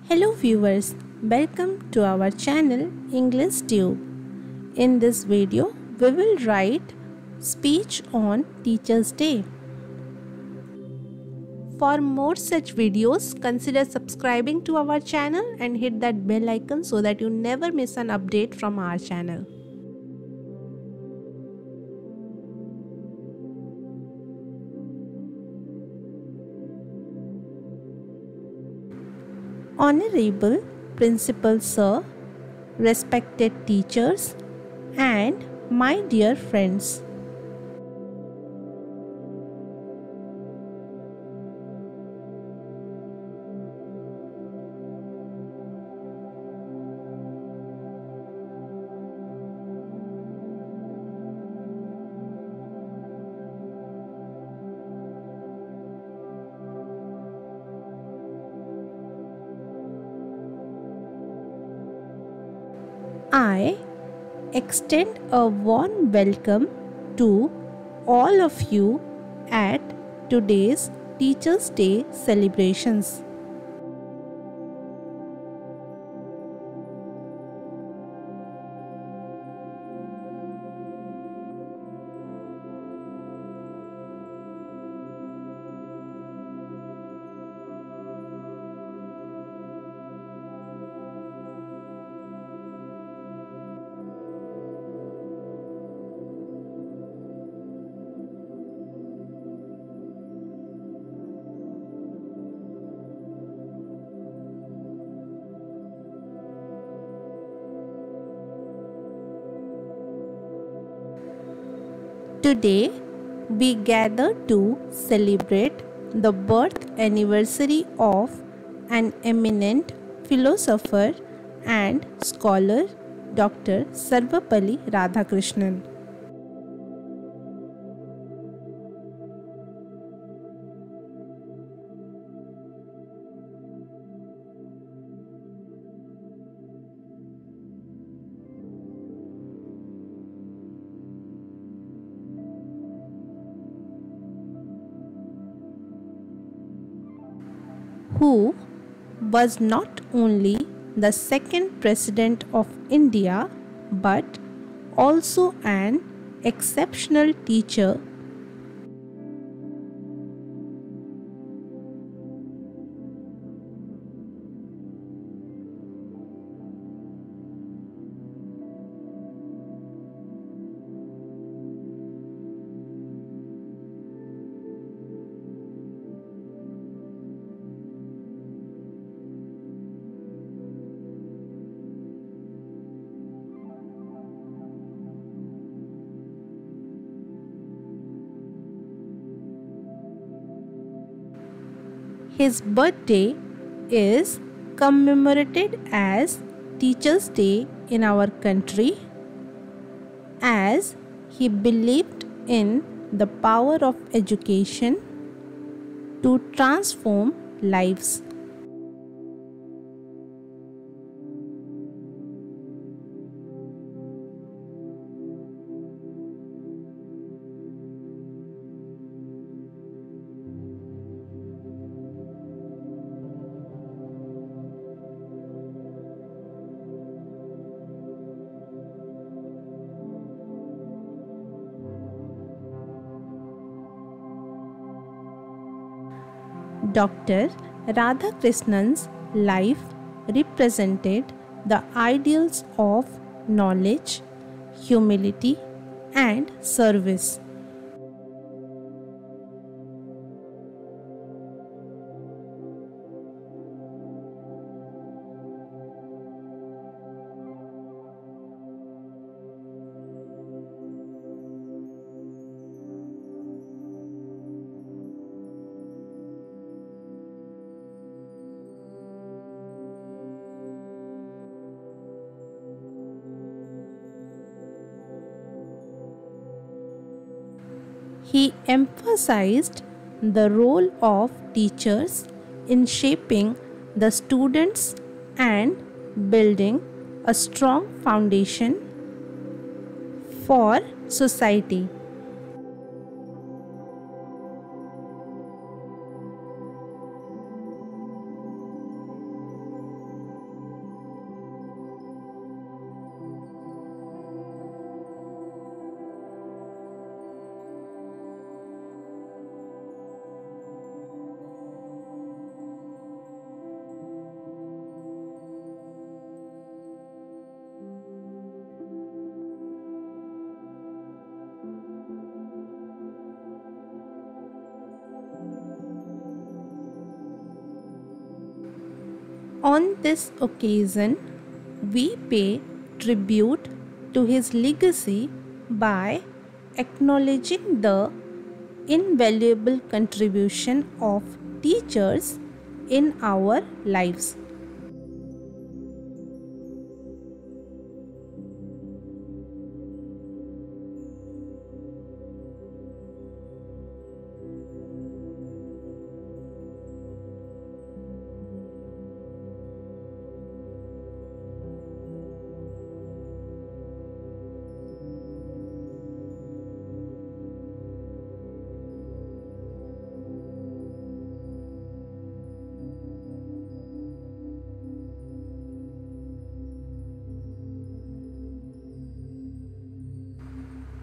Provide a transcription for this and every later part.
Hello viewers, welcome to our channel English Tube. In this video, we will write speech on Teachers' Day. For more such videos, consider subscribing to our channel and hit that bell icon so that you never miss an update from our channel. Honorable Principal Sir, respected teachers, and my dear friends. I extend a warm welcome to all of you at today's Teachers' Day celebrations. Today, we gather to celebrate the birth anniversary of an eminent philosopher and scholar, Dr. Sarvepalli Radhakrishnan. Who was not only the second President of India but also an exceptional teacher, his birthday is commemorated as Teachers' Day in our country, as he believed in the power of education to transform lives. Dr. Radhakrishnan's life represented the ideals of knowledge, humility, and service. He emphasized the role of teachers in shaping the students and building a strong foundation for society. On this occasion, we pay tribute to his legacy by acknowledging the invaluable contribution of teachers in our lives.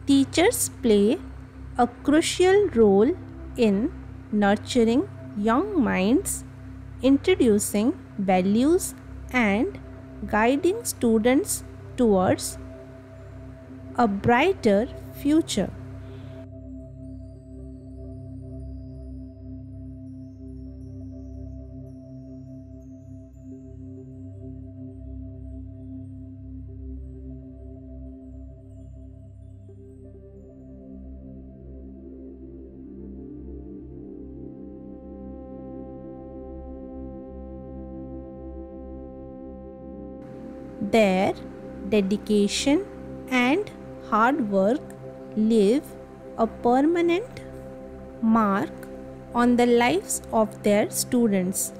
Teachers play a crucial role in nurturing young minds, introducing values, and guiding students towards a brighter future. Their dedication and hard work leave a permanent mark on the lives of their students.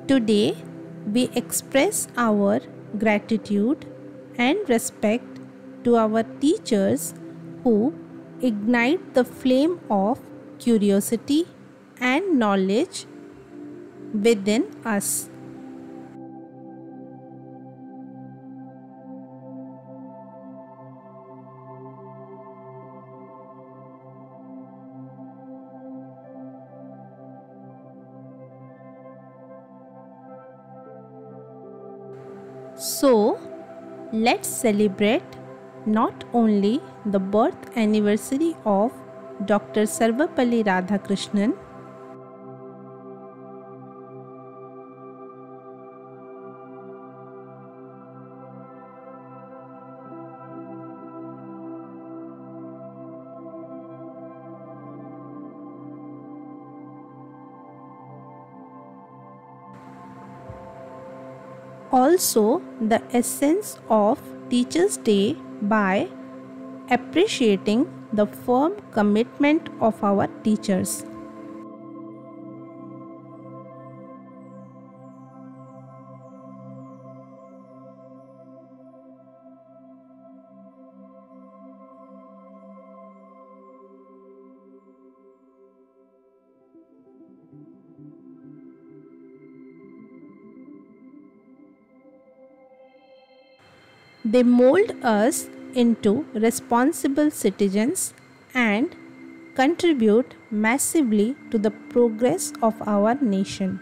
Today, we express our gratitude and respect to our teachers who ignite the flame of curiosity and knowledge within us. So, let's celebrate not only the birth anniversary of Dr. Sarvapalli Radhakrishnan, also the essence of Teachers' Day by appreciating the firm commitment of our teachers. They mold us into responsible citizens and contribute massively to the progress of our nation.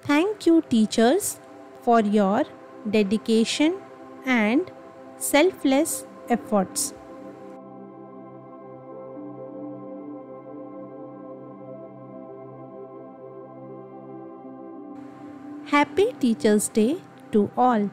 Thank you, teachers, for your dedication and selfless efforts. Happy Teachers' Day to all.